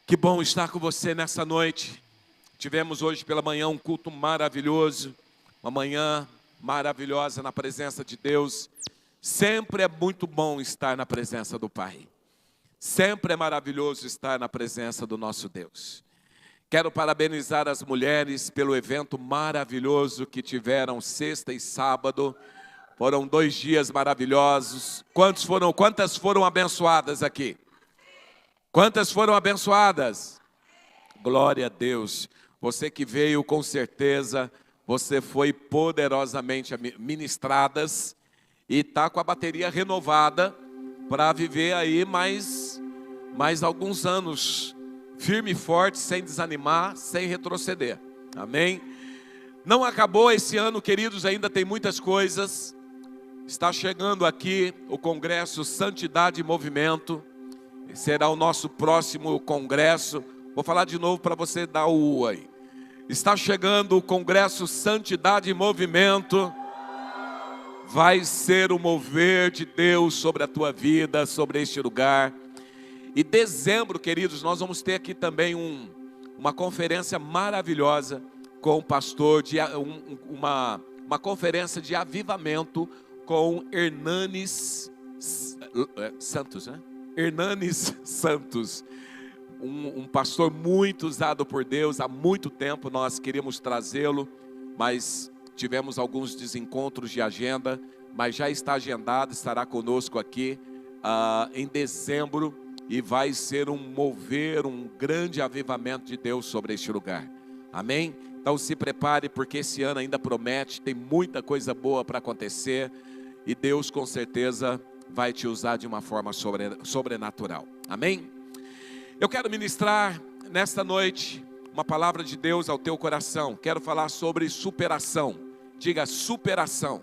Que bom estar com você nessa noite. Tivemos hoje pela manhã um culto maravilhoso, uma manhã maravilhosa na presença de Deus. Sempre é muito bom estar na presença do Pai. Sempre é maravilhoso estar na presença do nosso Deus. Quero parabenizar as mulheres pelo evento maravilhoso que tiveram sexta e sábado. Foram 2 dias maravilhosos. Quantas foram abençoadas aqui? Quantas foram abençoadas? Glória a Deus. Você que veio, com certeza, você foi poderosamente ministradas e está com a bateria renovada para viver aí mais alguns anos, firme e forte, sem desanimar, sem retroceder. Amém? Não acabou esse ano, queridos, ainda tem muitas coisas. Está chegando aqui o Congresso Santidade e Movimento. Será o nosso próximo congresso. Vou falar de novo para você dar o aí. Está chegando o Congresso Santidade e Movimento. Vai ser o mover de Deus sobre a tua vida, sobre este lugar. E dezembro, queridos, nós vamos ter aqui também uma conferência maravilhosa com o pastor, uma conferência de avivamento com Hernanes Santos, né? Hernanes Santos, um pastor muito usado por Deus. Há muito tempo nós queríamos trazê-lo, mas tivemos alguns desencontros de agenda, mas já está agendado, estará conosco aqui em dezembro, e vai ser um grande avivamento de Deus sobre este lugar. Amém? Então se prepare, porque esse ano ainda promete, tem muita coisa boa para acontecer, e Deus com certeza vai te usar de uma forma sobrenatural. Amém? Eu quero ministrar nesta noite uma palavra de Deus ao teu coração. Quero falar sobre superação. Diga superação.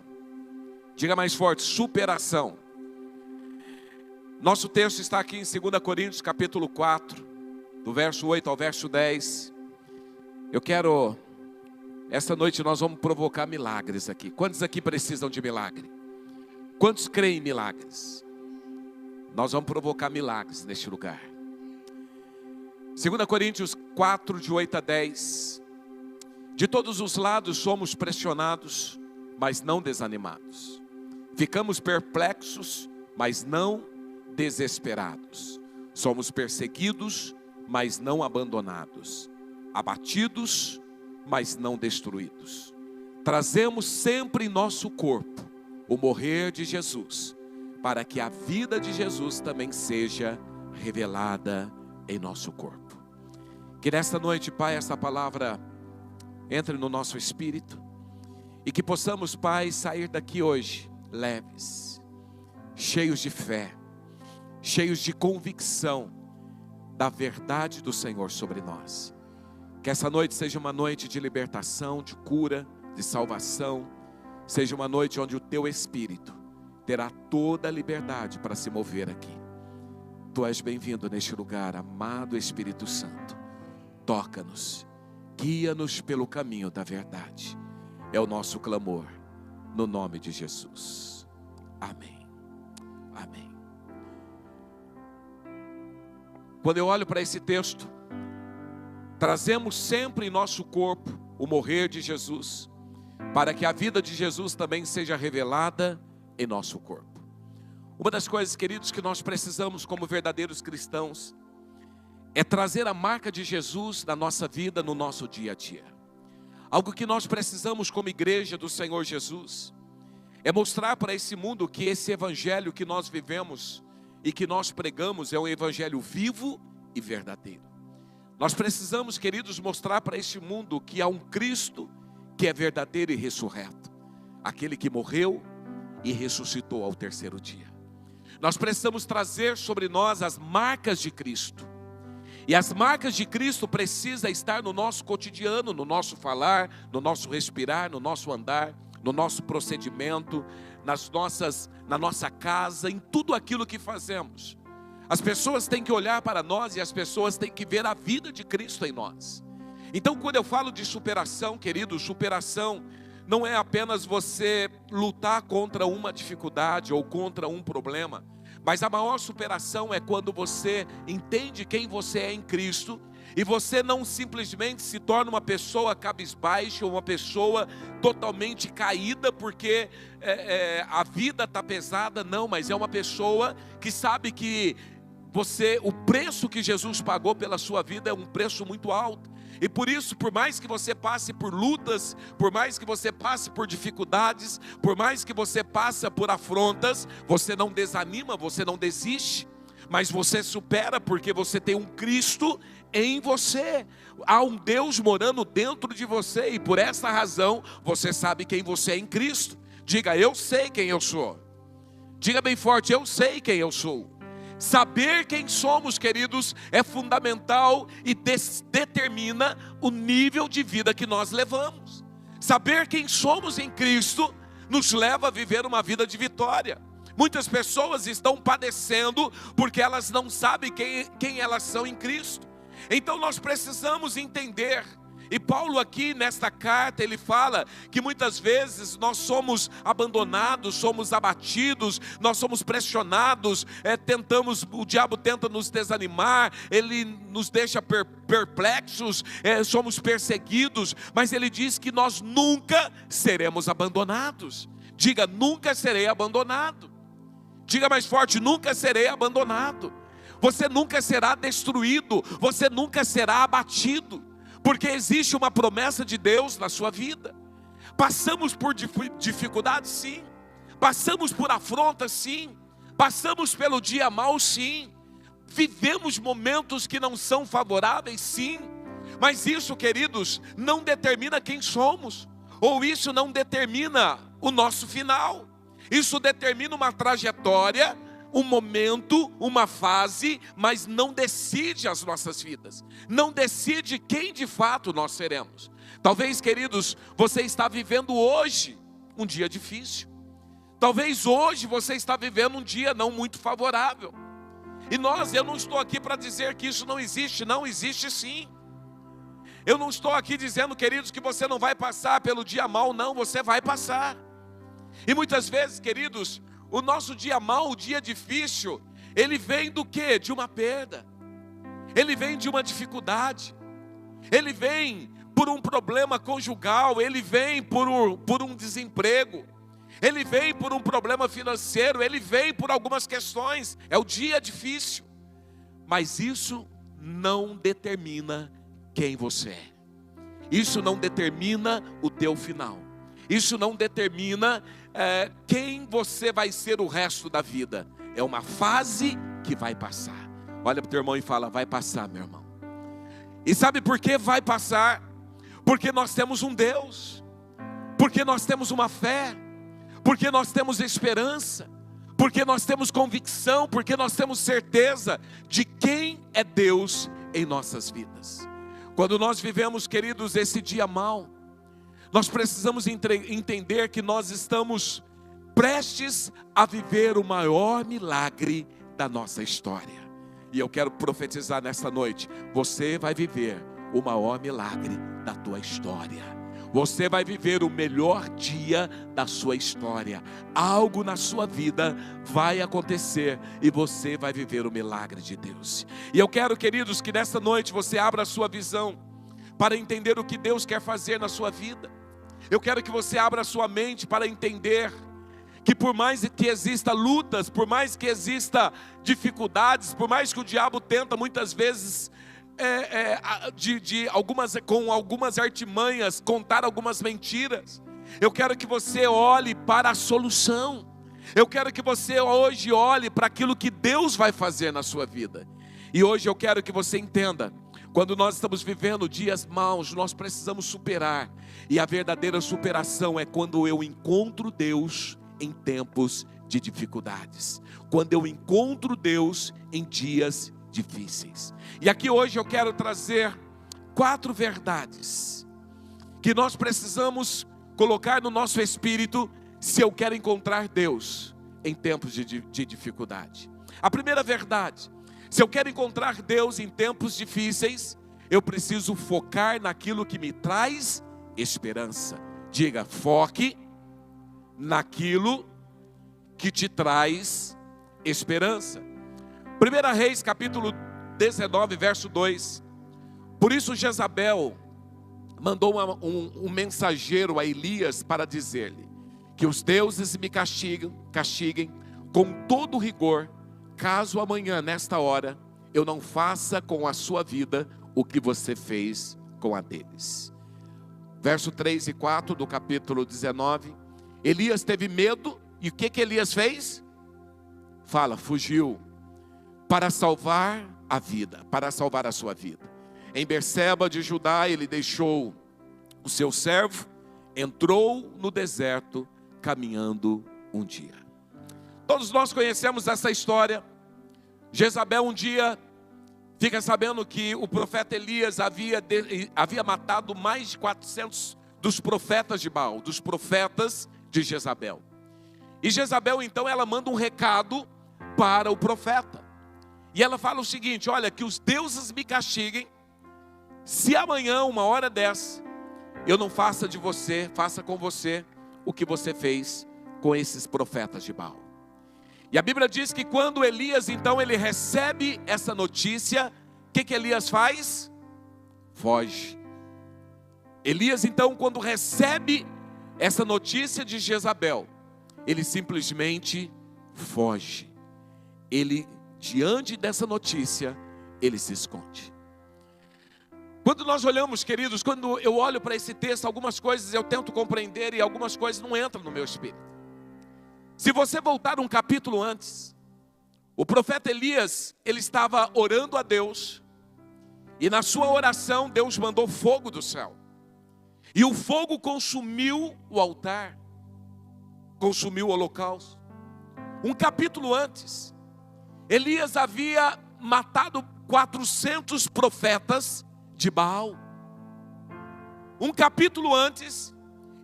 Diga mais forte, superação. Nosso texto está aqui em 2 Coríntios capítulo 4, do verso 8 ao verso 10. Esta noite nós vamos provocar milagres aqui. Quantos aqui precisam de milagre? Quantos creem em milagres? Nós vamos provocar milagres neste lugar. 2 Coríntios 4, de 8 a 10. De todos os lados somos pressionados, mas não desanimados. Ficamos perplexos, mas não desesperados. Somos perseguidos, mas não abandonados. Abatidos, mas não destruídos. Trazemos sempre em nosso corpo o morrer de Jesus, para que a vida de Jesus também seja revelada em nosso corpo. Que nesta noite, Pai, essa palavra entre no nosso espírito, e que possamos, Pai, sair daqui hoje leves, cheios de fé, cheios de convicção da verdade do Senhor sobre nós. Que essa noite seja uma noite de libertação, de cura, de salvação. Seja uma noite onde o teu Espírito terá toda a liberdade para se mover aqui. Tu és bem-vindo neste lugar, amado Espírito Santo. Toca-nos, guia-nos pelo caminho da verdade. É o nosso clamor, no nome de Jesus. Amém. Amém. Quando eu olho para esse texto, trazemos sempre em nosso corpo o morrer de Jesus, para que a vida de Jesus também seja revelada em nosso corpo. Uma das coisas, queridos, que nós precisamos como verdadeiros cristãos é trazer a marca de Jesus na nossa vida, no nosso dia a dia. Algo que nós precisamos como igreja do Senhor Jesus é mostrar para esse mundo que esse evangelho que nós vivemos e que nós pregamos é um evangelho vivo e verdadeiro. Nós precisamos, queridos, mostrar para este mundo que há um Cristo que é verdadeiro e ressurreto, aquele que morreu e ressuscitou ao 3º dia. Nós precisamos trazer sobre nós as marcas de Cristo, e as marcas de Cristo precisam estar no nosso cotidiano, no nosso falar, no nosso respirar, no nosso andar, no nosso procedimento, na nossa casa, em tudo aquilo que fazemos. As pessoas têm que olhar para nós e as pessoas têm que ver a vida de Cristo em nós. Então, quando eu falo de superação, querido, superação não é apenas você lutar contra uma dificuldade ou contra um problema, Mas a maior superação é quando você entende quem você é em Cristo, e você não simplesmente se torna uma pessoa cabisbaixa, uma pessoa totalmente caída, porque a vida está pesada, não, mas é uma pessoa que sabe que o preço que Jesus pagou pela sua vida é um preço muito alto. E por isso, por mais que você passe por lutas, por mais que você passe por dificuldades, por mais que você passe por afrontas, você não desanima, você não desiste, mas você supera, porque você tem um Cristo em você. Há um Deus morando dentro de você, e por essa razão você sabe quem você é em Cristo. Diga: eu sei quem eu sou. Diga bem forte: eu sei quem eu sou. Saber quem somos, queridos, é fundamental e determina o nível de vida que nós levamos. Saber quem somos em Cristo nos leva a viver uma vida de vitória. Muitas pessoas estão padecendo porque elas não sabem quem elas são em Cristo. Então nós precisamos entender. E Paulo aqui nesta carta, ele fala que muitas vezes nós somos abandonados, somos abatidos, nós somos pressionados, o diabo tenta nos desanimar, ele nos deixa perplexos, somos perseguidos, mas ele diz que nós nunca seremos abandonados. Diga: nunca serei abandonado. Diga mais forte: nunca serei abandonado. Você nunca será destruído, você nunca será abatido, porque existe uma promessa de Deus na sua vida. Passamos por dificuldades, sim. Passamos por afrontas, sim. Passamos pelo dia mau, sim. Vivemos momentos que não são favoráveis, sim. Mas isso, queridos, não determina quem somos, ou isso não determina o nosso final. Isso determina uma trajetória, um momento, uma fase, mas não decide as nossas vidas. Não decide quem de fato nós seremos. Talvez, queridos, você está vivendo hoje um dia difícil. Talvez hoje você está vivendo um dia não muito favorável. E eu não estou aqui para dizer que isso não existe. Não, existe sim. Eu não estou aqui dizendo, queridos, que você não vai passar pelo dia mau. Não, você vai passar. E muitas vezes, queridos, o nosso dia mau, o dia difícil, ele vem do quê? De uma perda. Ele vem de uma dificuldade. Ele vem por um problema conjugal. Ele vem por um desemprego. Ele vem por um problema financeiro. Ele vem por algumas questões. É o dia difícil. Mas isso não determina quem você é. Isso não determina o teu final. Isso não determina quem você vai ser o resto da vida. É uma fase que vai passar. Olha para o teu irmão e fala: vai passar, meu irmão. E sabe por que vai passar? Porque nós temos um Deus, porque nós temos uma fé, porque nós temos esperança, porque nós temos convicção, porque nós temos certeza de quem é Deus em nossas vidas. Quando nós vivemos, queridos, esse dia mau, nós precisamos entender que nós estamos prestes a viver o maior milagre da nossa história. E eu quero profetizar nesta noite: você vai viver o maior milagre da tua história. Você vai viver o melhor dia da sua história. Algo na sua vida vai acontecer e você vai viver o milagre de Deus. E eu quero, queridos, que nesta noite você abra a sua visão para entender o que Deus quer fazer na sua vida. Eu quero que você abra a sua mente para entender que por mais que exista lutas, por mais que exista dificuldades, por mais que o diabo tenta muitas vezes com algumas artimanhas contar algumas mentiras, eu quero que você olhe para a solução. Eu quero que você hoje olhe para aquilo que Deus vai fazer na sua vida. E hoje eu quero que você entenda: quando nós estamos vivendo dias maus, nós precisamos superar. E a verdadeira superação é quando eu encontro Deus em tempos de dificuldades. Quando eu encontro Deus em dias difíceis. E aqui hoje eu quero trazer 4 verdades que nós precisamos colocar no nosso espírito se eu quero encontrar Deus em tempos de dificuldade. A primeira verdade: se eu quero encontrar Deus em tempos difíceis, eu preciso focar naquilo que me traz esperança. Diga: foque naquilo que te traz esperança. 1 Reis capítulo 19, verso 2. Por isso Jezabel mandou um mensageiro a Elias para dizer-lhe: que os deuses me castiguem com todo rigor, caso amanhã, nesta hora, eu não faça com a sua vida o que você fez com a deles. Verso 3 e 4 do capítulo 19. Elias teve medo, e o que Elias fez? Fugiu, para salvar a vida, para salvar a sua vida. Em Berseba de Judá, ele deixou o seu servo, entrou no deserto, caminhando um dia. Todos nós conhecemos essa história. Jezabel um dia fica sabendo que o profeta Elias havia matado mais de 400 dos profetas de Baal, dos profetas de Jezabel. E Jezabel então ela manda um recado para o profeta. E ela fala o seguinte: olha, que os deuses me castiguem, se amanhã, uma hora dessa, eu não faça com você o que você fez com esses profetas de Baal. E a Bíblia diz que quando Elias, então, ele recebe essa notícia, o que Elias faz? Foge. Elias, então, quando recebe essa notícia de Jezabel, ele simplesmente foge. Ele, diante dessa notícia, ele se esconde. Quando nós olhamos, queridos, quando eu olho para esse texto, algumas coisas eu tento compreender e algumas coisas não entram no meu espírito. Se você voltar um capítulo antes, o profeta Elias, ele estava orando a Deus, e na sua oração Deus mandou fogo do céu, e o fogo consumiu o altar, consumiu o holocausto. Um capítulo antes, Elias havia matado 400 profetas de Baal. Um capítulo antes,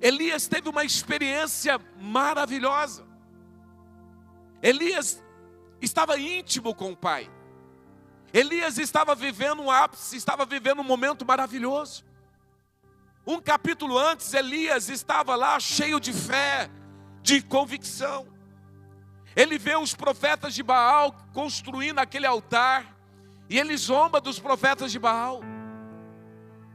Elias teve uma experiência maravilhosa. Elias estava íntimo com o Pai. Elias estava vivendo um ápice, estava vivendo um momento maravilhoso. Um capítulo antes, Elias estava lá cheio de fé, de convicção. Ele vê os profetas de Baal construindo aquele altar, e ele zomba dos profetas de Baal.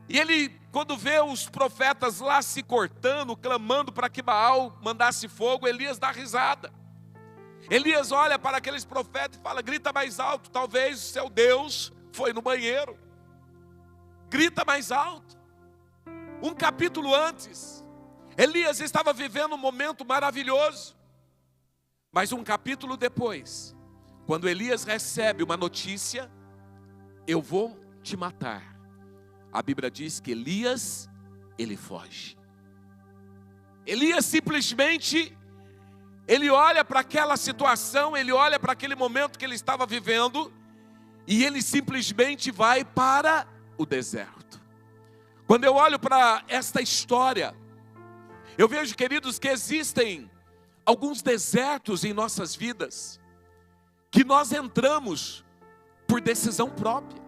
E ele, quando vê os profetas lá se cortando, clamando para que Baal mandasse fogo, Elias dá risada. Elias olha para aqueles profetas e fala: grita mais alto, talvez o seu Deus foi no banheiro. Grita mais alto. Um capítulo antes, Elias estava vivendo um momento maravilhoso. Mas um capítulo depois, quando Elias recebe uma notícia: eu vou te matar, a Bíblia diz que Elias, ele foge. Elias simplesmente, ele olha para aquela situação, ele olha para aquele momento que ele estava vivendo, e ele simplesmente vai para o deserto. Quando eu olho para esta história, eu vejo, queridos, que existem alguns desertos em nossas vidas, que nós entramos por decisão própria.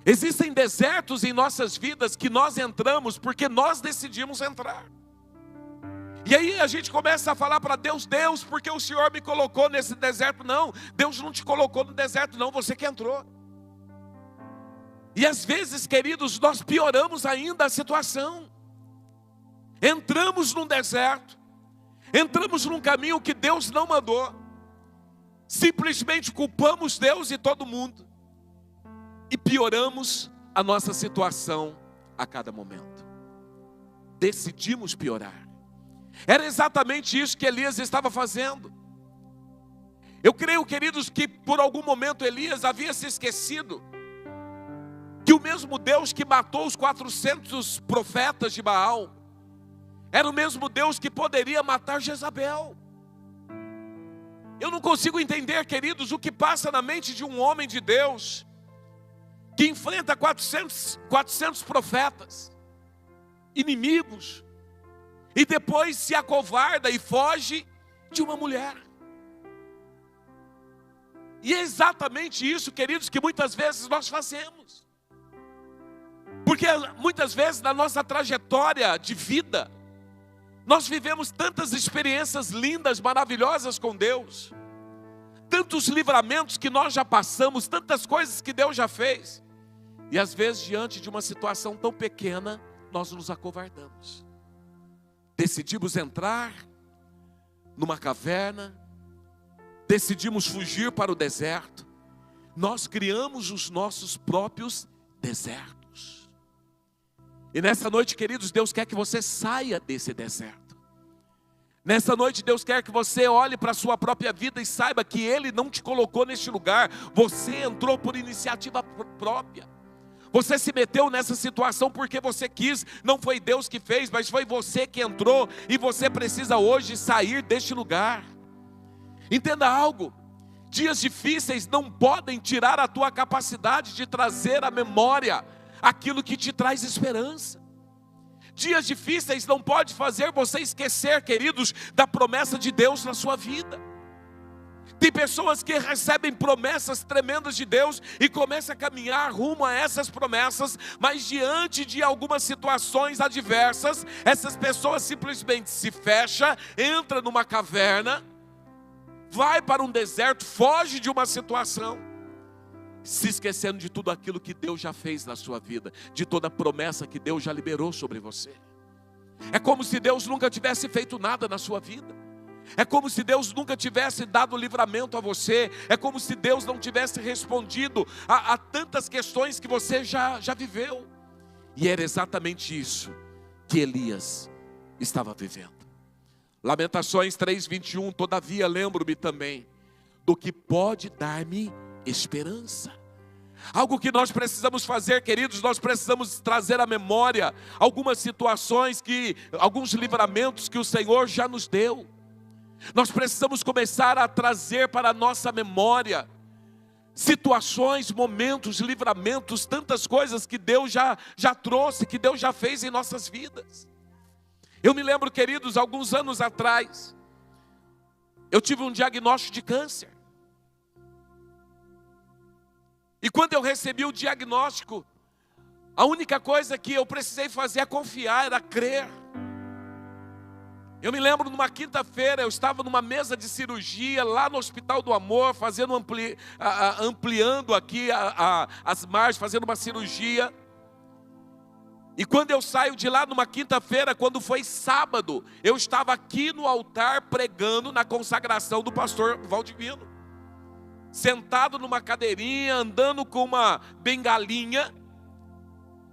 Existem desertos em nossas vidas que nós entramos porque nós decidimos entrar. E aí a gente começa a falar para Deus: Deus, porque o Senhor me colocou nesse deserto? Não, Deus não te colocou no deserto não, você que entrou. E às vezes, queridos, nós pioramos ainda a situação. Entramos num deserto, entramos num caminho que Deus não mandou, simplesmente culpamos Deus e todo mundo, e pioramos a nossa situação a cada momento. Decidimos piorar. Era exatamente isso que Elias estava fazendo. Eu creio, queridos, que por algum momento Elias havia se esquecido que o mesmo Deus que matou os 400 profetas de Baal era o mesmo Deus que poderia matar Jezabel. Eu não consigo entender, queridos, o que passa na mente de um homem de Deus que enfrenta 400 profetas, inimigos, e depois se acovarda e foge de uma mulher. E é exatamente isso, queridos, que muitas vezes nós fazemos. Porque muitas vezes na nossa trajetória de vida, nós vivemos tantas experiências lindas, maravilhosas com Deus, tantos livramentos que nós já passamos, tantas coisas que Deus já fez. E às vezes, diante de uma situação tão pequena, nós nos acovardamos. Decidimos entrar numa caverna, decidimos fugir para o deserto. Nós criamos os nossos próprios desertos. E nessa noite, queridos, Deus quer que você saia desse deserto. Nessa noite, Deus quer que você olhe para a sua própria vida e saiba que Ele não te colocou neste lugar. Você entrou por iniciativa própria. Você se meteu nessa situação porque você quis. Não foi Deus que fez, mas foi você que entrou. E você precisa hoje sair deste lugar. Entenda algo. Dias difíceis não podem tirar a tua capacidade de trazer à memória aquilo que te traz esperança. Dias difíceis não podem fazer você esquecer, queridos, da promessa de Deus na sua vida. Tem pessoas que recebem promessas tremendas de Deus e começam a caminhar rumo a essas promessas, mas diante de algumas situações adversas, essas pessoas simplesmente se fecham, entram numa caverna, vai para um deserto, foge de uma situação, se esquecendo de tudo aquilo que Deus já fez na sua vida, de toda a promessa que Deus já liberou sobre você. É como se Deus nunca tivesse feito nada na sua vida. É como se Deus nunca tivesse dado livramento a você. É como se Deus não tivesse respondido a tantas questões que você já viveu. E era exatamente isso que Elias estava vivendo. Lamentações 3:21, todavia lembro-me também do que pode dar-me esperança. Algo que nós precisamos fazer, queridos, nós precisamos trazer à memória algumas situações, alguns livramentos que o Senhor já nos deu. Nós precisamos começar a trazer para a nossa memória situações, momentos, livramentos, tantas coisas que Deus já trouxe, que Deus já fez em nossas vidas. Eu me lembro, queridos, alguns anos atrás, eu tive um diagnóstico de câncer. E quando eu recebi o diagnóstico, a única coisa que eu precisei fazer é confiar, era crer. Eu me lembro numa quinta-feira, eu estava numa mesa de cirurgia lá no Hospital do Amor, ampliando aqui as margens, fazendo uma cirurgia. E quando eu saio de lá numa quinta-feira, quando foi sábado, eu estava aqui no altar pregando na consagração do pastor Valdivino. Sentado numa cadeirinha, andando com uma bengalinha.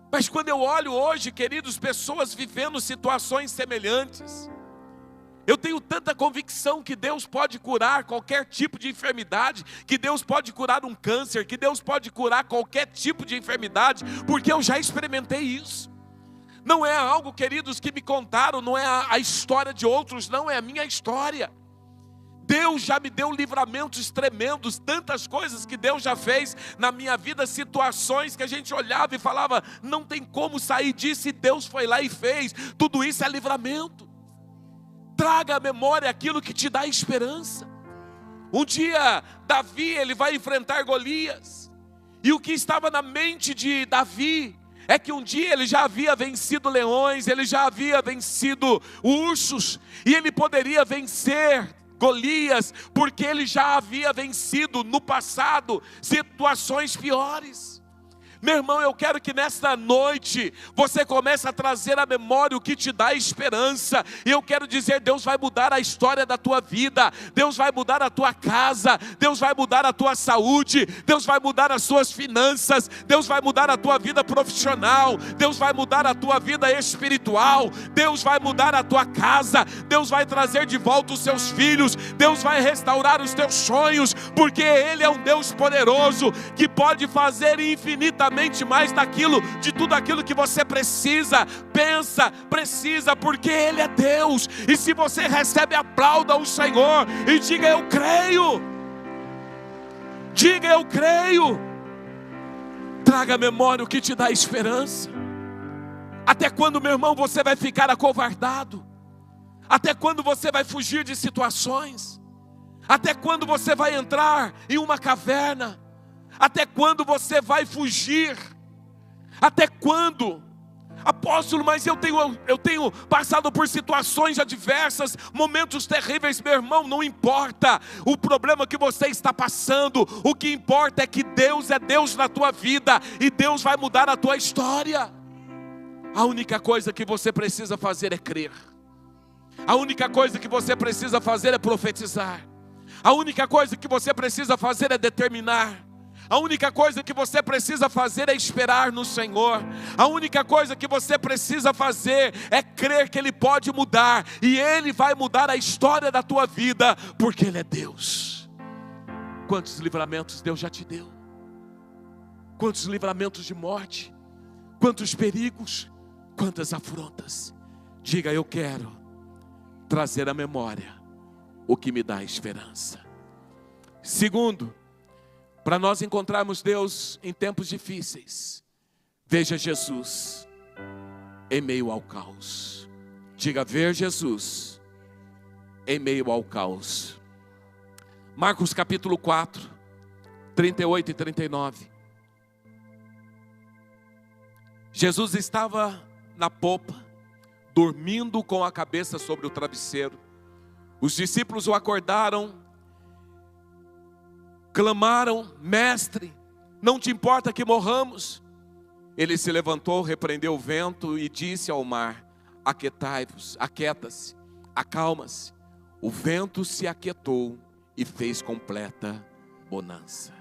Mas quando eu olho hoje, queridos, pessoas vivendo situações semelhantes, eu tenho tanta convicção que Deus pode curar qualquer tipo de enfermidade, que Deus pode curar um câncer, que Deus pode curar qualquer tipo de enfermidade, porque eu já experimentei isso. Não é algo, queridos, que me contaram, não é a história de outros, não, é a minha história. Deus já me deu livramentos tremendos, tantas coisas que Deus já fez na minha vida, situações que a gente olhava e falava, não tem como sair disso, e Deus foi lá e fez. Tudo isso é livramento. Traga à memória aquilo que te dá esperança. Um dia, Davi, ele vai enfrentar Golias. E o que estava na mente de Davi é que um dia ele já havia vencido leões, ele já havia vencido ursos, e ele poderia vencer Golias, porque ele já havia vencido no passado situações piores. Meu irmão, eu quero que nesta noite você comece a trazer à memória o que te dá esperança. E eu quero dizer, Deus vai mudar a história da tua vida, Deus vai mudar a tua casa, Deus vai mudar a tua saúde, Deus vai mudar as suas finanças, Deus vai mudar a tua vida profissional, Deus vai mudar a tua vida espiritual, Deus vai mudar a tua casa, Deus vai trazer de volta os seus filhos, Deus vai restaurar os teus sonhos, porque Ele é um Deus poderoso, que pode fazer infinitamente mais de tudo aquilo que você precisa, precisa, porque Ele é Deus. E se você recebe, aplauda o Senhor e diga, eu creio. Diga, eu creio. Traga à memória o que te dá esperança. Até quando, meu irmão, você vai ficar acovardado? Até quando você vai fugir de situações? Até quando você vai entrar em uma caverna? Até quando você vai fugir? Até quando? Apóstolo, mas eu tenho passado por situações adversas, momentos terríveis. Meu irmão, não importa o problema que você está passando. O que importa é que Deus é Deus na tua vida, e Deus vai mudar a tua história. A única coisa que você precisa fazer é crer. A única coisa que você precisa fazer é profetizar. A única coisa que você precisa fazer é determinar. A única coisa que você precisa fazer é esperar no Senhor. A única coisa que você precisa fazer é crer que Ele pode mudar. E Ele vai mudar a história da tua vida, porque Ele é Deus. Quantos livramentos Deus já te deu? Quantos livramentos de morte? Quantos perigos? Quantas afrontas? Diga: eu quero trazer à memória o que me dá esperança. Segundo, para nós encontrarmos Deus em tempos difíceis, veja Jesus em meio ao caos. Diga: ver Jesus em meio ao caos. Marcos capítulo 4, 38 e 39. Jesus estava na popa, dormindo com a cabeça sobre o travesseiro. Os discípulos o acordaram, clamaram: mestre, não te importa que morramos? Ele se levantou, repreendeu o vento e disse ao mar: aquietai-vos, aquieta-se, acalma-se. O vento se aquietou e fez completa bonança.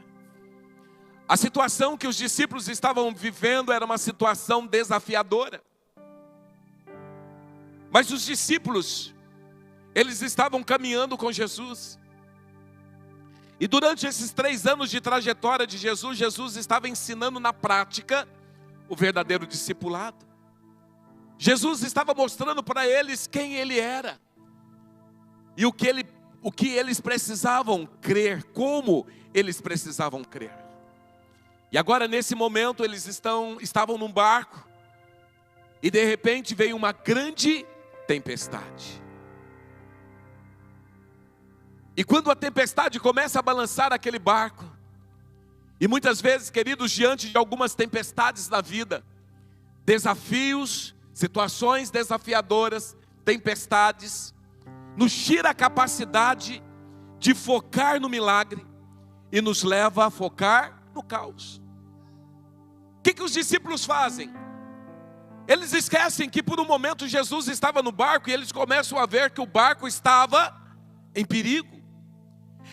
A situação que os discípulos estavam vivendo era uma situação desafiadora. Mas os discípulos, eles estavam caminhando com Jesus. E durante esses 3 anos de trajetória de Jesus, Jesus estava ensinando na prática o verdadeiro discipulado. Jesus estava mostrando para eles quem Ele era. E o que eles precisavam crer, como eles precisavam crer. E agora nesse momento eles estavam num barco. E de repente veio uma grande tempestade. E quando a tempestade começa a balançar aquele barco, e muitas vezes, queridos, diante de algumas tempestades na vida, desafios, situações desafiadoras, tempestades, nos tira a capacidade de focar no milagre e nos leva a focar no caos. O que os discípulos fazem? Eles esquecem que por um momento Jesus estava no barco, e eles começam a ver que o barco estava em perigo.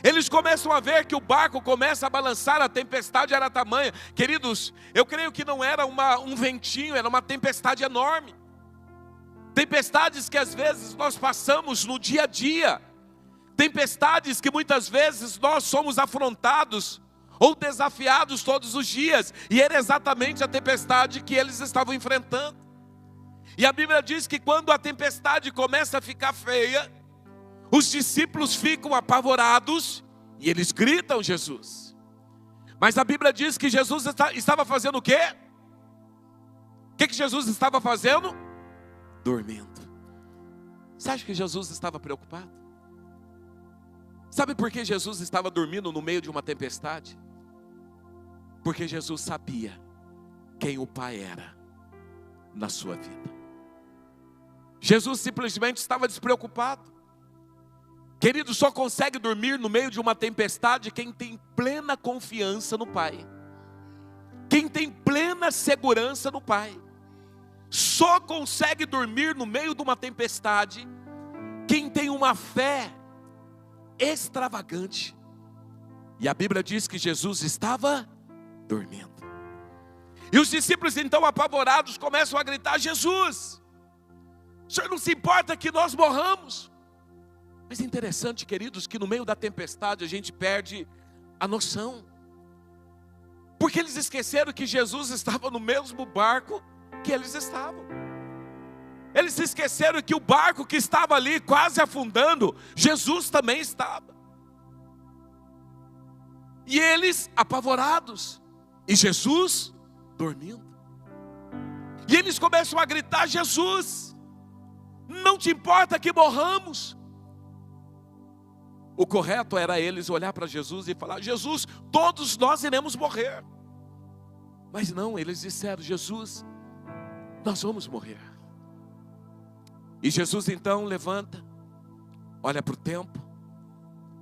Eles começam a ver que o barco começa a balançar, a tempestade era tamanha. Queridos, eu creio que não era um ventinho, era uma tempestade enorme. Tempestades que às vezes nós passamos no dia a dia. Tempestades que muitas vezes nós somos afrontados ou desafiados todos os dias. E era exatamente a tempestade que eles estavam enfrentando. E a Bíblia diz que quando a tempestade começa a ficar feia, os discípulos ficam apavorados e eles gritam Jesus. Mas a Bíblia diz que Jesus estava fazendo o quê? O que Jesus estava fazendo? Dormindo. Você acha que Jesus estava preocupado? Sabe por que Jesus estava dormindo no meio de uma tempestade? Porque Jesus sabia quem o Pai era na sua vida. Jesus simplesmente estava despreocupado. Querido, só consegue dormir no meio de uma tempestade quem tem plena confiança no Pai. Quem tem plena segurança no Pai. Só consegue dormir no meio de uma tempestade quem tem uma fé extravagante. E a Bíblia diz que Jesus estava dormindo. E os discípulos então apavorados começam a gritar: Jesus, o Senhor não se importa que nós morramos? Mas é interessante, queridos, que no meio da tempestade a gente perde a noção. Porque eles esqueceram que Jesus estava no mesmo barco que eles estavam. Eles esqueceram que o barco que estava ali quase afundando, Jesus também estava. E eles apavorados, e Jesus dormindo. E eles começam a gritar: Jesus, não te importa que morramos? O correto era eles olhar para Jesus e falar: Jesus, todos nós iremos morrer. Mas não, eles disseram: Jesus, Nós vamos morrer. E Jesus então levanta, olha para o tempo,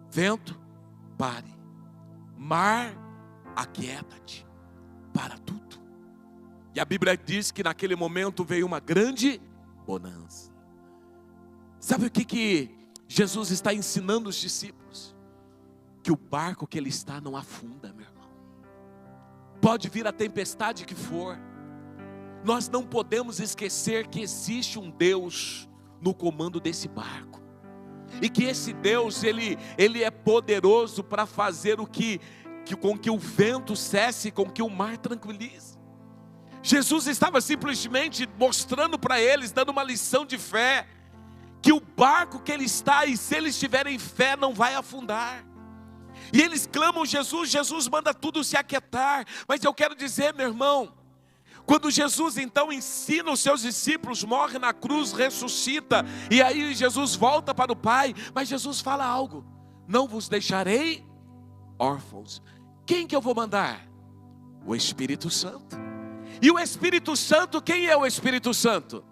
vento, pare, mar, aquieta-te, para tudo. E a Bíblia diz que naquele momento veio uma grande bonança. Sabe o que Jesus está ensinando os discípulos? Que o barco que ele está não afunda, meu irmão. Pode vir a tempestade que for, nós não podemos esquecer que existe um Deus no comando desse barco, e que esse Deus, ele é poderoso para fazer com que o vento cesse, com que o mar tranquilize. Jesus estava simplesmente mostrando para eles, dando uma lição de fé, que o barco que ele está, e se eles tiverem fé, não vai afundar. E eles clamam Jesus, Jesus manda tudo se aquietar. Mas eu quero dizer, meu irmão, quando Jesus então ensina os seus discípulos, morre na cruz, ressuscita, e aí Jesus volta para o Pai, mas Jesus fala algo: não vos deixarei órfãos. Quem que eu vou mandar? O Espírito Santo. E o Espírito Santo, quem é o Espírito Santo?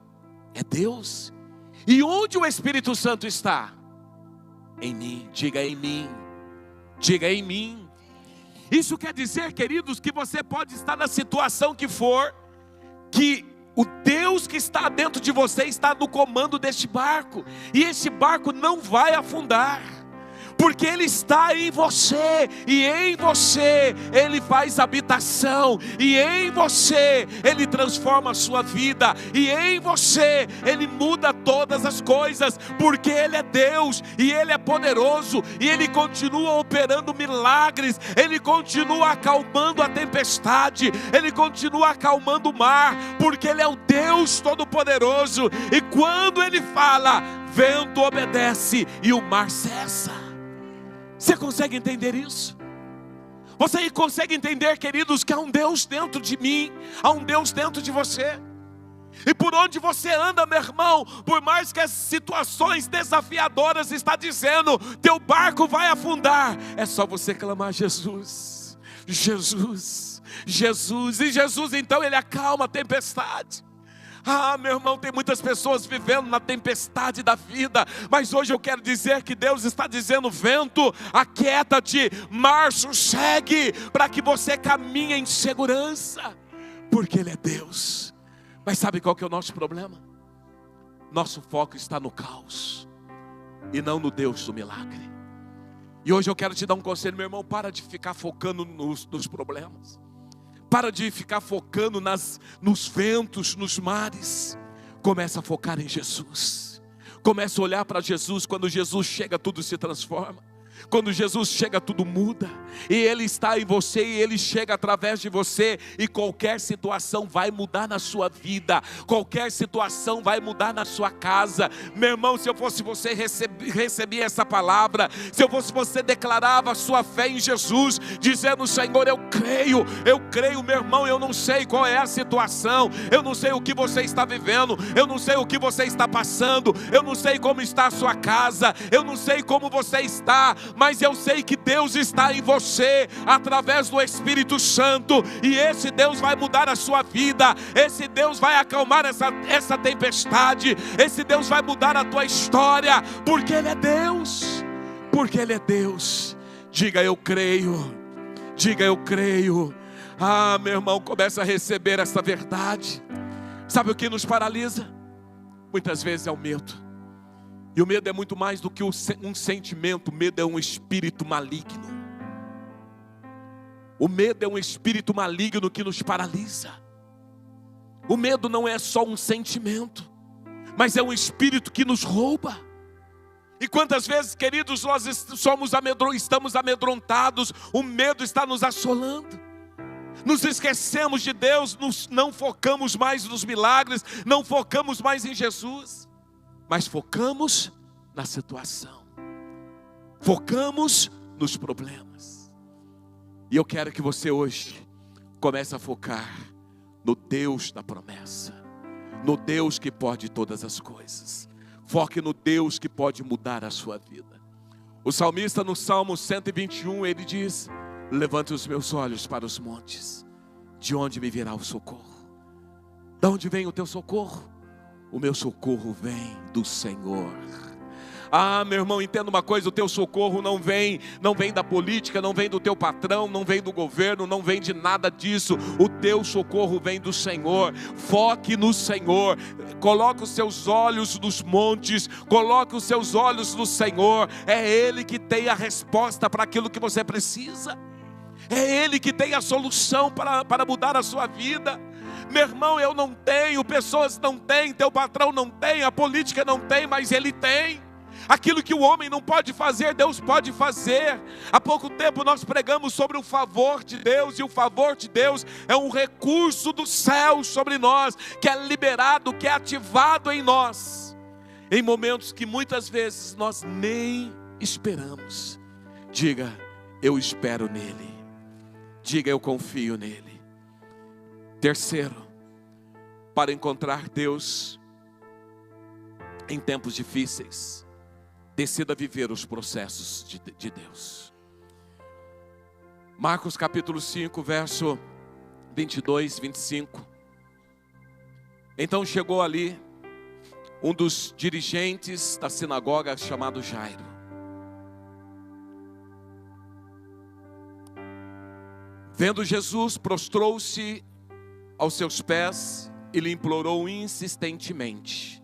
É Deus. E onde o Espírito Santo está? Em mim. Diga em mim. Diga em mim. Isso quer dizer, queridos, que você pode estar na situação que for, que o Deus que está dentro de você está no comando deste barco, e esse barco não vai afundar, porque Ele está em você, e em você Ele faz habitação, e em você Ele transforma a sua vida, e em você Ele muda todas as coisas, porque Ele é Deus, e Ele é poderoso, e Ele continua operando milagres, Ele continua acalmando a tempestade, Ele continua acalmando o mar, porque Ele é o Deus Todo-Poderoso, e quando Ele fala, vento obedece, e o mar cessa. Você consegue entender isso? Você consegue entender, queridos, que há um Deus dentro de mim, há um Deus dentro de você? E por onde você anda, meu irmão, por mais que as situações desafiadoras estão dizendo, teu barco vai afundar, é só você clamar Jesus, Jesus, Jesus. E Jesus então Ele acalma a tempestade. Ah, meu irmão, tem muitas pessoas vivendo na tempestade da vida, mas hoje eu quero dizer que Deus está dizendo: vento, aquieta-te, mar, sossegue, para que você caminhe em segurança, porque Ele é Deus. Mas sabe qual que é o nosso problema? Nosso foco está no caos, e não no Deus do milagre. E hoje eu quero te dar um conselho, meu irmão: para de ficar focando nos problemas. Para de ficar focando nos ventos, nos mares. Começa a focar em Jesus. Começa a olhar para Jesus. Quando Jesus chega, tudo se transforma. Quando Jesus chega, tudo muda. E Ele está em você, e Ele chega através de você. E qualquer situação vai mudar na sua vida. Qualquer situação vai mudar na sua casa. Meu irmão, se eu fosse você, recebia essa palavra. Se eu fosse você, declarava a sua fé em Jesus, dizendo: Senhor, eu creio, meu irmão. Eu não sei qual é a situação, eu não sei o que você está vivendo, eu não sei o que você está passando, eu não sei como está a sua casa, eu não sei como você está, mas eu sei que Deus está em você, através do Espírito Santo, e esse Deus vai mudar a sua vida, esse Deus vai acalmar essa tempestade, esse Deus vai mudar a tua história, porque Ele é Deus, porque Ele é Deus. Diga: eu creio, diga: eu creio. Ah, meu irmão, começa a receber essa verdade. Sabe o que nos paralisa? Muitas vezes é o medo. E o medo é muito mais do que um sentimento. O medo é um espírito maligno. O medo é um espírito maligno que nos paralisa. O medo não é só um sentimento, mas é um espírito que nos rouba. E quantas vezes, queridos, nós estamos amedrontados, o medo está nos assolando. Nos esquecemos de Deus, não focamos mais nos milagres, não focamos mais em Jesus, mas focamos na situação, focamos nos problemas. E eu quero que você hoje comece a focar no Deus da promessa, no Deus que pode todas as coisas. Foque no Deus que pode mudar a sua vida. O salmista no Salmo 121, ele diz: levante os meus olhos para os montes, de onde me virá o socorro? De onde vem o teu socorro? O meu socorro vem do Senhor. Ah, meu irmão, entenda uma coisa: o teu socorro não vem da política, não vem do teu patrão, não vem do governo, não vem de nada disso. O teu socorro vem do Senhor. Foque no Senhor. Coloque os seus olhos nos montes, coloque os seus olhos no Senhor. É Ele que tem a resposta para aquilo que você precisa. É Ele que tem a solução para mudar a sua vida. Meu irmão, eu não tenho, pessoas não têm, teu patrão não tem, a política não tem, mas Ele tem. Aquilo que o homem não pode fazer, Deus pode fazer. Há pouco tempo nós pregamos sobre o favor de Deus, e o favor de Deus é um recurso do céu sobre nós, que é liberado, que é ativado em nós, em momentos que muitas vezes nós nem esperamos. Diga: eu espero nele. Diga: eu confio nele. Terceiro, para encontrar Deus em tempos difíceis, decida viver os processos de Deus. Marcos capítulo 5, verso 22, 25. Então chegou ali um dos dirigentes da sinagoga, chamado Jairo. Vendo Jesus, prostrou-se aos seus pés e lhe implorou insistentemente: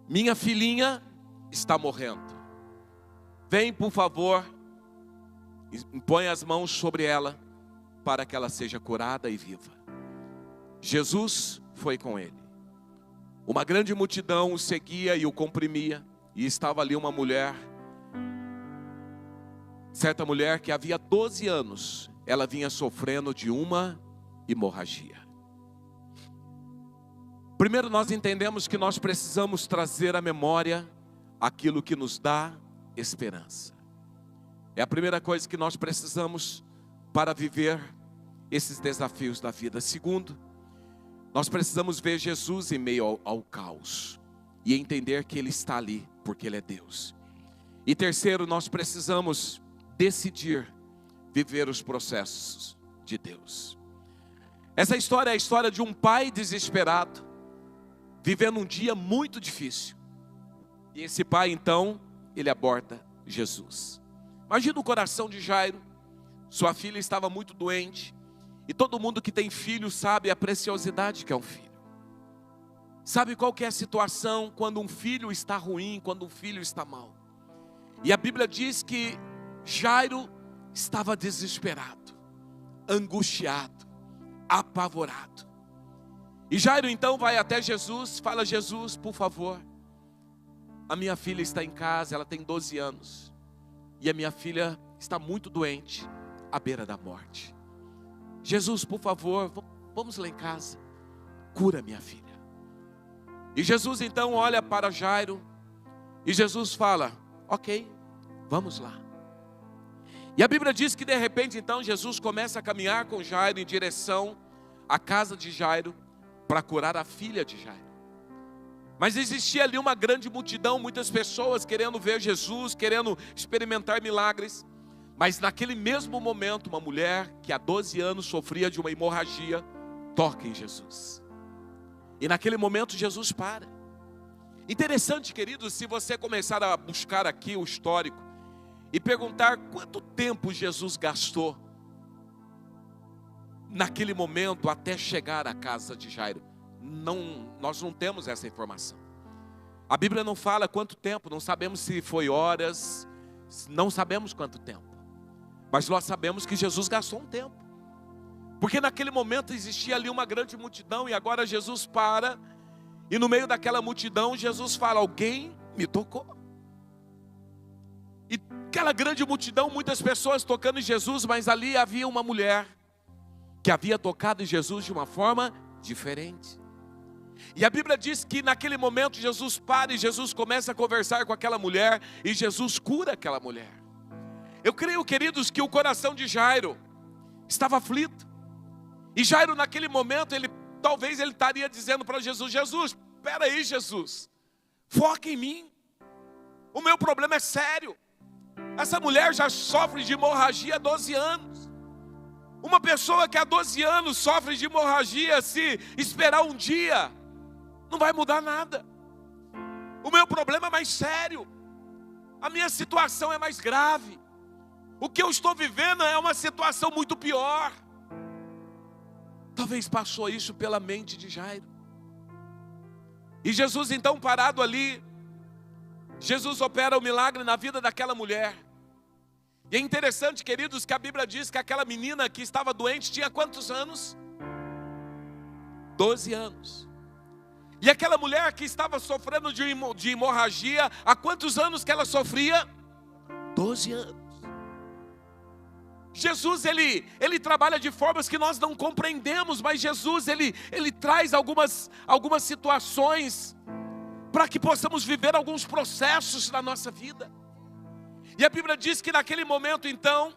minha filhinha está morrendo. Vem, por favor, impõe as mãos sobre ela, para que ela seja curada e viva. Jesus foi com ele. Uma grande multidão o seguia e o comprimia, e estava ali uma mulher, certa mulher que havia 12 anos, ela vinha sofrendo de uma hemorragia. Primeiro, nós entendemos que nós precisamos trazer à memória aquilo que nos dá esperança. É a primeira coisa que nós precisamos para viver esses desafios da vida. Segundo, nós precisamos ver Jesus em meio ao caos e entender que Ele está ali porque Ele é Deus. E terceiro, nós precisamos decidir viver os processos de Deus. Essa história é a história de um pai desesperado, vivendo um dia muito difícil. E esse pai então, ele aborda Jesus. Imagina o coração de Jairo. Sua filha estava muito doente, e todo mundo que tem filho sabe a preciosidade que é um filho. Sabe qual que é a situação quando um filho está ruim, quando um filho está mal. E a Bíblia diz que Jairo estava desesperado, angustiado, apavorado. E Jairo então vai até Jesus, fala: Jesus, por favor, a minha filha está em casa, ela tem 12 anos, e a minha filha está muito doente, à beira da morte. Jesus, por favor, vamos lá em casa, cura minha filha. E Jesus então olha para Jairo, e Jesus fala: ok, vamos lá. E a Bíblia diz que de repente então Jesus começa a caminhar com Jairo em direção à casa de Jairo, para curar a filha de Jairo. Mas existia ali uma grande multidão, muitas pessoas querendo ver Jesus, querendo experimentar milagres. Mas naquele mesmo momento, uma mulher que há 12 anos sofria de uma hemorragia, toca em Jesus. E naquele momento Jesus para. Interessante, queridos, se você começar a buscar aqui o histórico e perguntar quanto tempo Jesus gastou naquele momento até chegar à casa de Jairo. Nós não temos essa informação. A Bíblia não fala quanto tempo, não sabemos se foi horas, não sabemos quanto tempo. Mas nós sabemos que Jesus gastou um tempo. Porque naquele momento existia ali uma grande multidão, e agora Jesus para, e no meio daquela multidão Jesus fala: alguém me tocou. E aquela grande multidão, muitas pessoas tocando em Jesus, mas ali havia uma mulher que havia tocado em Jesus de uma forma diferente. E a Bíblia diz que naquele momento Jesus para e Jesus começa a conversar com aquela mulher, e Jesus cura aquela mulher. Eu creio, queridos, que o coração de Jairo estava aflito. E Jairo naquele momento, talvez ele estaria dizendo para Jesus: Jesus, espera aí, Jesus, foca em mim, o meu problema é sério. Essa mulher já sofre de hemorragia há 12 anos. Uma pessoa que há 12 anos sofre de hemorragia, se esperar um dia, não vai mudar nada. O meu problema é mais sério. A minha situação é mais grave. O que eu estou vivendo é uma situação muito pior. Talvez passou isso pela mente de Jairo. E Jesus então parado ali, Jesus opera o milagre na vida daquela mulher. E é interessante, queridos, que a Bíblia diz que aquela menina que estava doente tinha quantos anos? 12 anos. E aquela mulher que estava sofrendo de hemorragia, há quantos anos que ela sofria? 12 anos. Jesus, ele trabalha de formas que nós não compreendemos, mas Jesus, ele traz algumas situações para que possamos viver alguns processos na nossa vida. E a Bíblia diz que naquele momento então,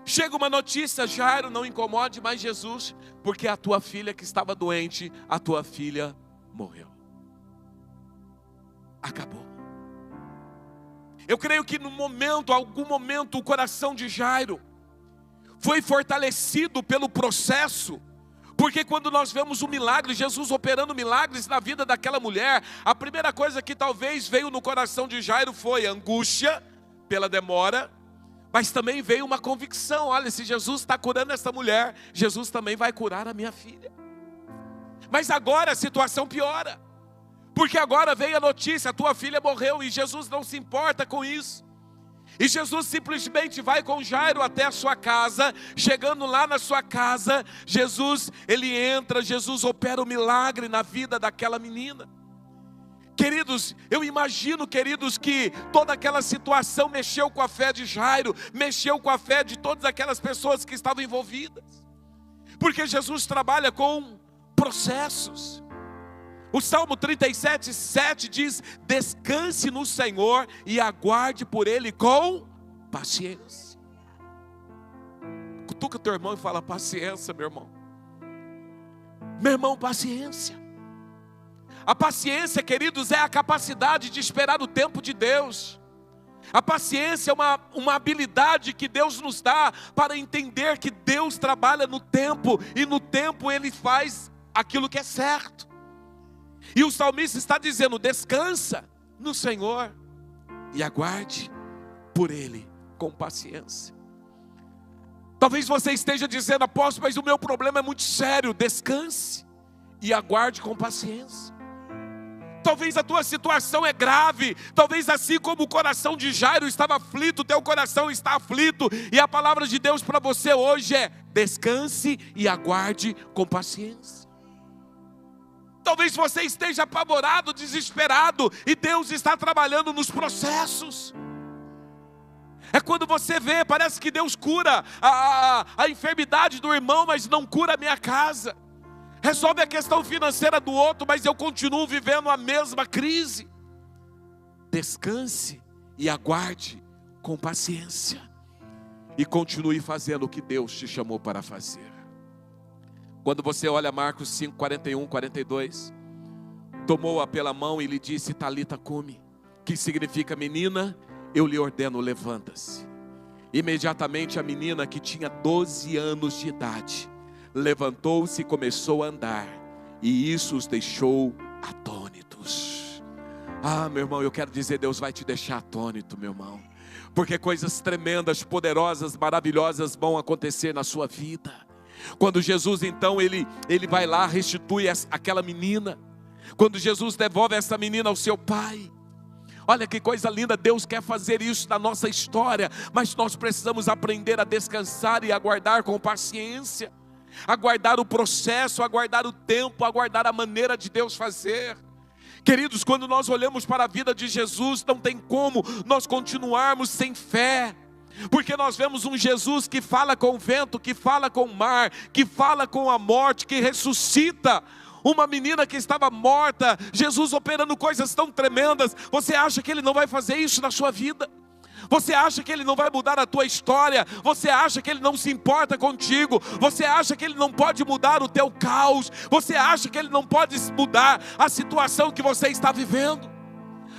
chega uma notícia: Jairo, não incomode mais Jesus, porque a tua filha que estava doente, a tua filha morreu. Acabou. Eu creio que algum momento, o coração de Jairo foi fortalecido pelo processo, porque quando nós vemos o milagre, Jesus operando milagres na vida daquela mulher, a primeira coisa que talvez veio no coração de Jairo foi angústia pela demora, mas também veio uma convicção: olha, se Jesus está curando essa mulher, Jesus também vai curar a minha filha. Mas agora a situação piora, porque agora veio a notícia: a tua filha morreu, e Jesus não se importa com isso. E Jesus simplesmente vai com Jairo até a sua casa. Chegando lá na sua casa, ele entra, Jesus opera o milagre na vida daquela menina. Queridos, eu imagino, queridos, que toda aquela situação mexeu com a fé de Jairo, mexeu com a fé de todas aquelas pessoas que estavam envolvidas. Porque Jesus trabalha com processos. O Salmo 37:7 diz: descanse no Senhor e aguarde por Ele com paciência. Cutuca teu irmão e fala: paciência, meu irmão. Meu irmão, paciência. A paciência, queridos, é a capacidade de esperar o tempo de Deus. A paciência é uma habilidade que Deus nos dá para entender que Deus trabalha no tempo, e no tempo Ele faz aquilo que é certo. E o salmista está dizendo: descansa no Senhor e aguarde por Ele com paciência. Talvez você esteja dizendo: apóstolo, mas o meu problema é muito sério. Descanse e aguarde com paciência. Talvez a tua situação é grave, talvez assim como o coração de Jairo estava aflito, teu coração está aflito, e a palavra de Deus para você hoje é: descanse e aguarde com paciência. Talvez você esteja apavorado, desesperado, e Deus está trabalhando nos processos. É quando você vê, parece que Deus cura a enfermidade do irmão, mas não cura a minha casa. Resolve a questão financeira do outro, mas eu continuo vivendo a mesma crise. Descanse e aguarde com paciência, e continue fazendo o que Deus te chamou para fazer. Quando você olha Marcos 5, 41, 42, tomou-a pela mão e lhe disse: Talita cumi, que significa: menina, eu lhe ordeno, levanta-se. Imediatamente a menina, que tinha 12 anos de idade, levantou-se e começou a andar, e isso os deixou atônitos. Ah, meu irmão, eu quero dizer, Deus vai te deixar atônito, meu irmão, porque coisas tremendas, poderosas, maravilhosas vão acontecer na sua vida. Quando Jesus então, ele vai lá, restitui aquela menina. Quando Jesus devolve essa menina ao seu pai, olha que coisa linda, Deus quer fazer isso na nossa história, mas nós precisamos aprender a descansar e aguardar com paciência, aguardar o processo, aguardar o tempo, aguardar a maneira de Deus fazer. Queridos, quando nós olhamos para a vida de Jesus, não tem como nós continuarmos sem fé, porque nós vemos um Jesus que fala com o vento, que fala com o mar, que fala com a morte, que ressuscita uma menina que estava morta. Jesus operando coisas tão tremendas. Você acha que Ele não vai fazer isso na sua vida? Você acha que Ele não vai mudar a tua história? Você acha que Ele não se importa contigo? Você acha que Ele não pode mudar o teu caos? Você acha que Ele não pode mudar a situação que você está vivendo?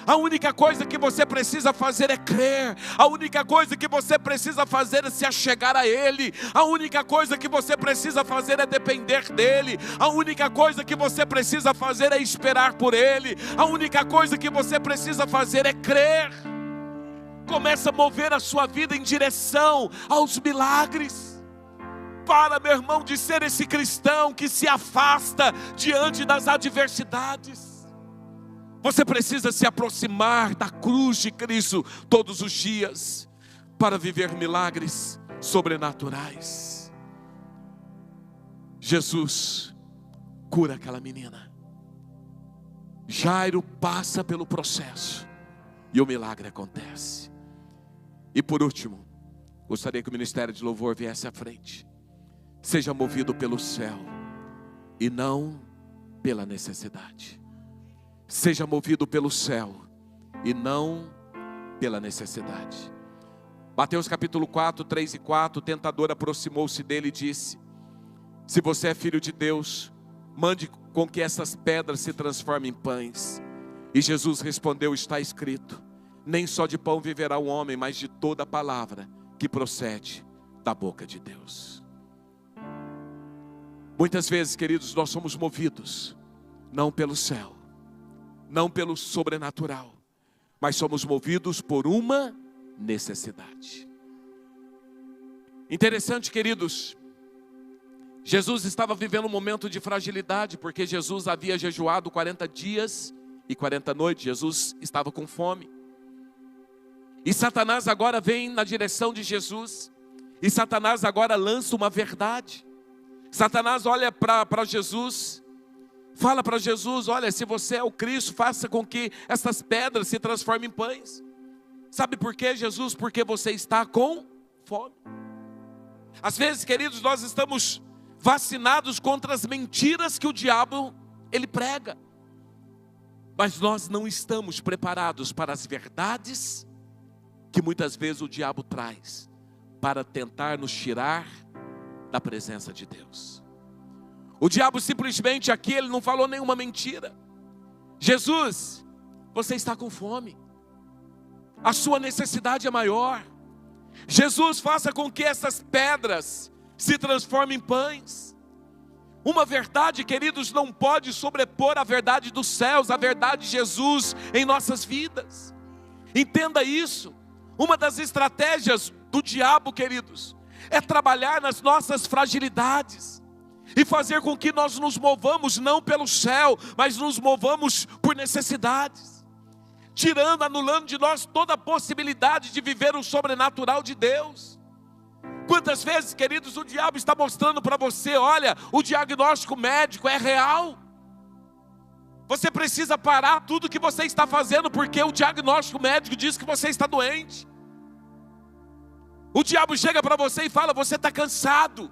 A única coisa que você precisa fazer é crer. A única coisa que você precisa fazer é se achegar a Ele. A única coisa que você precisa fazer é depender dEle. A única coisa que você precisa fazer é esperar por Ele. A única coisa que você precisa fazer é crer. Começa a mover a sua vida em direção aos milagres. Para, meu irmão, de ser esse cristão que se afasta diante das adversidades. Você precisa se aproximar da cruz de Cristo todos os dias para viver milagres sobrenaturais. Jesus cura aquela menina. Jairo passa pelo processo e o milagre acontece. E por último, gostaria que o ministério de louvor viesse à frente. Seja movido pelo céu e não pela necessidade. Seja movido pelo céu e não pela necessidade. Mateus capítulo 4, 3 e 4, o tentador aproximou-se dele e disse: se você é filho de Deus, mande com que essas pedras se transformem em pães. E Jesus respondeu: está escrito, nem só de pão viverá o homem, mas de toda palavra que procede da boca de Deus. Muitas vezes, queridos, nós somos movidos, não pelo céu, não pelo sobrenatural, mas somos movidos por uma necessidade. Interessante, queridos, Jesus estava vivendo um momento de fragilidade, porque Jesus havia jejuado 40 dias e 40 noites, Jesus estava com fome. E Satanás agora vem na direção de Jesus, e Satanás agora lança uma verdade. Satanás olha para Jesus, fala para Jesus: olha, se você é o Cristo, faça com que essas pedras se transformem em pães. Sabe por quê, Jesus? Porque você está com fome. Às vezes, queridos, nós estamos vacinados contra as mentiras que o diabo, ele prega. Mas nós não estamos preparados para as verdades que muitas vezes o diabo traz, para tentar nos tirar da presença de Deus. O diabo simplesmente aqui, ele não falou nenhuma mentira. Jesus, você está com fome, a sua necessidade é maior. Jesus, faça com que essas pedras se transformem em pães. Uma verdade, queridos, não pode sobrepor a verdade dos céus, a verdade de Jesus em nossas vidas. Entenda isso. Uma das estratégias do diabo, queridos, é trabalhar nas nossas fragilidades e fazer com que nós nos movamos não pelo céu, mas nos movamos por necessidades, tirando, anulando de nós toda a possibilidade de viver o sobrenatural de Deus. Quantas vezes, queridos, o diabo está mostrando para você: olha, o diagnóstico médico é real, você precisa parar tudo que você está fazendo, porque o diagnóstico médico diz que você está doente. O diabo chega para você e fala: você está cansado.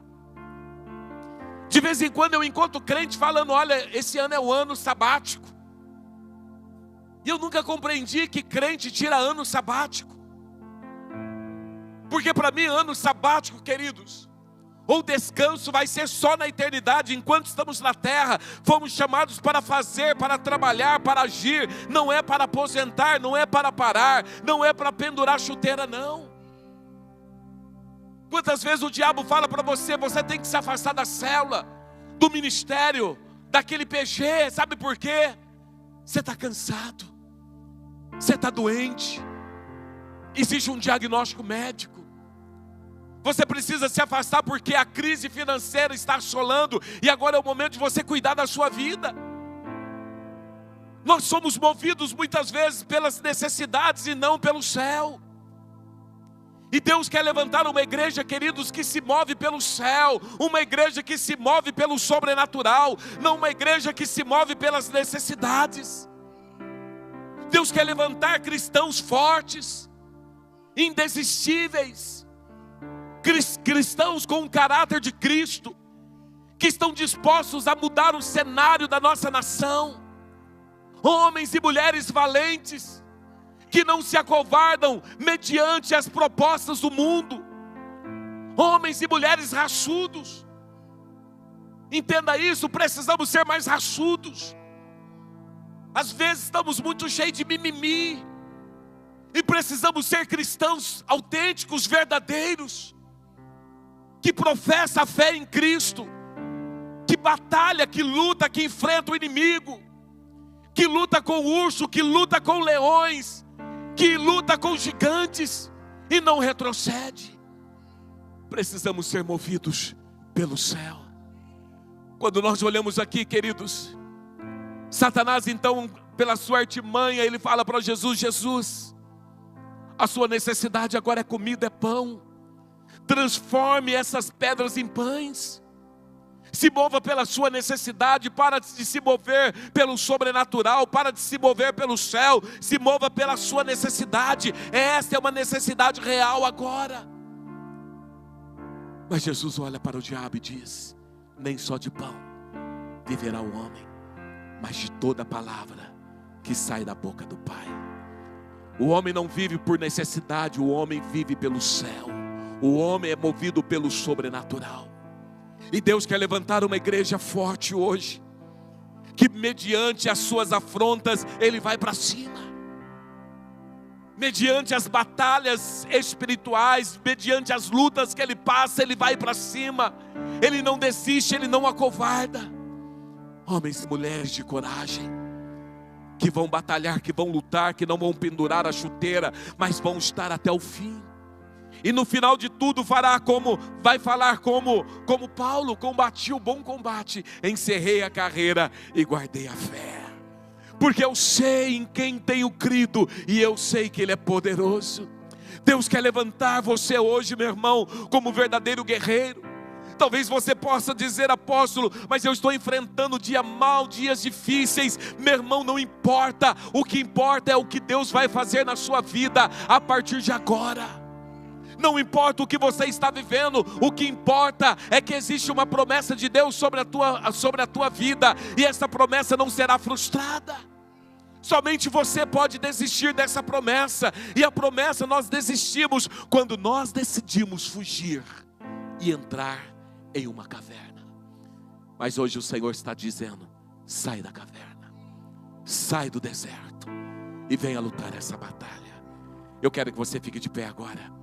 De vez em quando eu encontro crente falando: olha, esse ano é o ano sabático. E eu nunca compreendi que crente tira ano sabático. Porque para mim, ano sabático, queridos, ou descanso vai ser só na eternidade. Enquanto estamos na terra, fomos chamados para fazer, para trabalhar, para agir. Não é para aposentar, não é para parar, não é para pendurar chuteira, não. Quantas vezes o diabo fala para você: você tem que se afastar da célula, do ministério, daquele PG. Sabe por quê? Você está cansado, você está doente, existe um diagnóstico médico. Você precisa se afastar porque a crise financeira está assolando, e agora é o momento de você cuidar da sua vida. Nós somos movidos muitas vezes pelas necessidades e não pelo céu. E Deus quer levantar uma igreja, queridos, que se move pelo céu, uma igreja que se move pelo sobrenatural, não uma igreja que se move pelas necessidades. Deus quer levantar cristãos fortes, indesistíveis, cristãos com o caráter de Cristo, que estão dispostos a mudar o cenário da nossa nação, homens e mulheres valentes, que não se acovardam mediante as propostas do mundo, homens e mulheres raçudos. Entenda isso, precisamos ser mais raçudos. Às vezes estamos muito cheios de mimimi, e precisamos ser cristãos autênticos, verdadeiros, que professa a fé em Cristo, que batalha, que luta, que enfrenta o inimigo, que luta com o urso, que luta com leões, que luta com gigantes e não retrocede. Precisamos ser movidos pelo céu. Quando nós olhamos aqui, queridos, Satanás então, pela sua artimanha, ele fala para Jesus: Jesus, a sua necessidade agora é comida, é pão. Transforme essas pedras em pães. Se mova pela sua necessidade, para de se mover pelo sobrenatural, para de se mover pelo céu, se mova pela sua necessidade. Esta é uma necessidade real agora. Mas Jesus olha para o diabo e diz: nem só de pão viverá o homem, mas de toda palavra que sai da boca do Pai. O homem não vive por necessidade, o homem vive pelo céu. O homem é movido pelo sobrenatural. E Deus quer levantar uma igreja forte hoje, que mediante as suas afrontas, Ele vai para cima. Mediante as batalhas espirituais, mediante as lutas que Ele passa, Ele vai para cima. Ele não desiste, Ele não acovarda. Homens e mulheres de coragem, que vão batalhar, que vão lutar, que não vão pendurar a chuteira, mas vão estar até o fim. E no final de tudo vai falar como Paulo: combati o bom combate, encerrei a carreira e guardei a fé. Porque eu sei em quem tenho crido e eu sei que Ele é poderoso. Deus quer levantar você hoje, meu irmão, como verdadeiro guerreiro. Talvez você possa dizer: apóstolo, mas eu estou enfrentando dia mau, dias difíceis. Meu irmão, não importa. O que importa é o que Deus vai fazer na sua vida a partir de agora. Não importa o que você está vivendo, o que importa é que existe uma promessa de Deus sobre a tua vida, e essa promessa não será frustrada. Somente você pode desistir dessa promessa, e a promessa nós desistimos quando nós decidimos fugir e entrar em uma caverna. Mas hoje o Senhor está dizendo: sai da caverna, sai do deserto e venha lutar essa batalha. Eu quero que você fique de pé agora.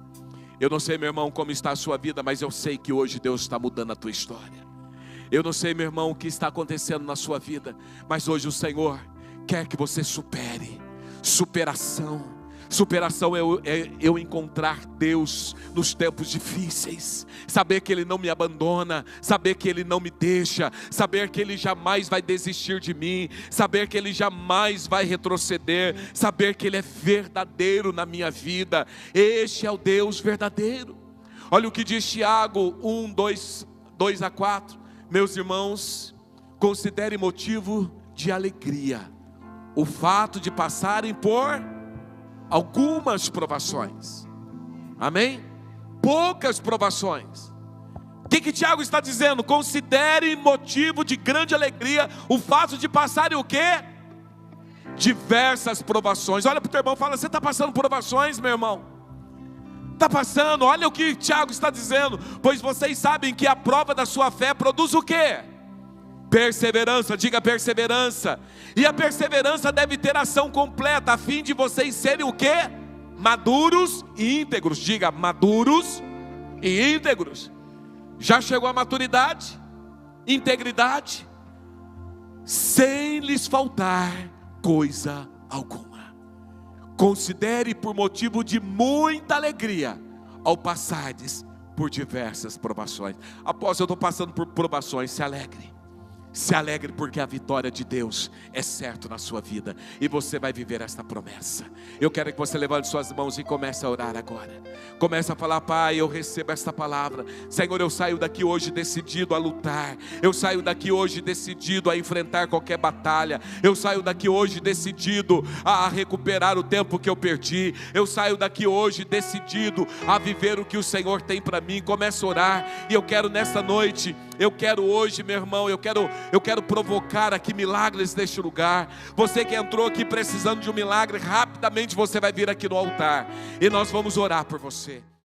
Eu não sei, meu irmão, como está a sua vida, mas eu sei que hoje Deus está mudando a tua história. Eu não sei, meu irmão, o que está acontecendo na sua vida, mas hoje o Senhor quer que você supere. Superação é eu encontrar Deus nos tempos difíceis, saber que Ele não me abandona, saber que Ele não me deixa, saber que Ele jamais vai desistir de mim, saber que Ele jamais vai retroceder, saber que Ele é verdadeiro na minha vida. Este é o Deus verdadeiro. Olha o que diz Tiago 1, 2 a 4. Meus irmãos, considere motivo de alegria o fato de passarem por algumas provações. Amém? Poucas provações. O que Tiago está dizendo? Considere motivo de grande alegria o fato de passarem o quê? Diversas provações. Olha para o teu irmão e fala: você está passando provações, meu irmão? Está passando. Olha o que Tiago está dizendo: pois vocês sabem que a prova da sua fé produz o quê? Perseverança. Diga perseverança. E a perseverança deve ter ação completa, a fim de vocês serem o quê? Maduros e íntegros. Diga maduros e íntegros. Já chegou a maturidade, integridade, sem lhes faltar coisa alguma. Considere por motivo de muita alegria ao passardes por diversas provações. Após eu estou passando por provações, se alegre. Se alegre, porque a vitória de Deus é certa na sua vida, e você vai viver esta promessa. Eu quero que você levante suas mãos e comece a orar agora. Comece a falar: Pai, eu recebo esta palavra. Senhor, eu saio daqui hoje decidido a lutar. Eu saio daqui hoje decidido a enfrentar qualquer batalha. Eu saio daqui hoje decidido a recuperar o tempo que eu perdi. Eu saio daqui hoje decidido a viver o que o Senhor tem para mim. Comece a orar. E eu quero nessa noite, eu quero hoje, meu irmão, eu quero provocar aqui milagres neste lugar. Você que entrou aqui precisando de um milagre, rapidamente você vai vir aqui no altar e nós vamos orar por você.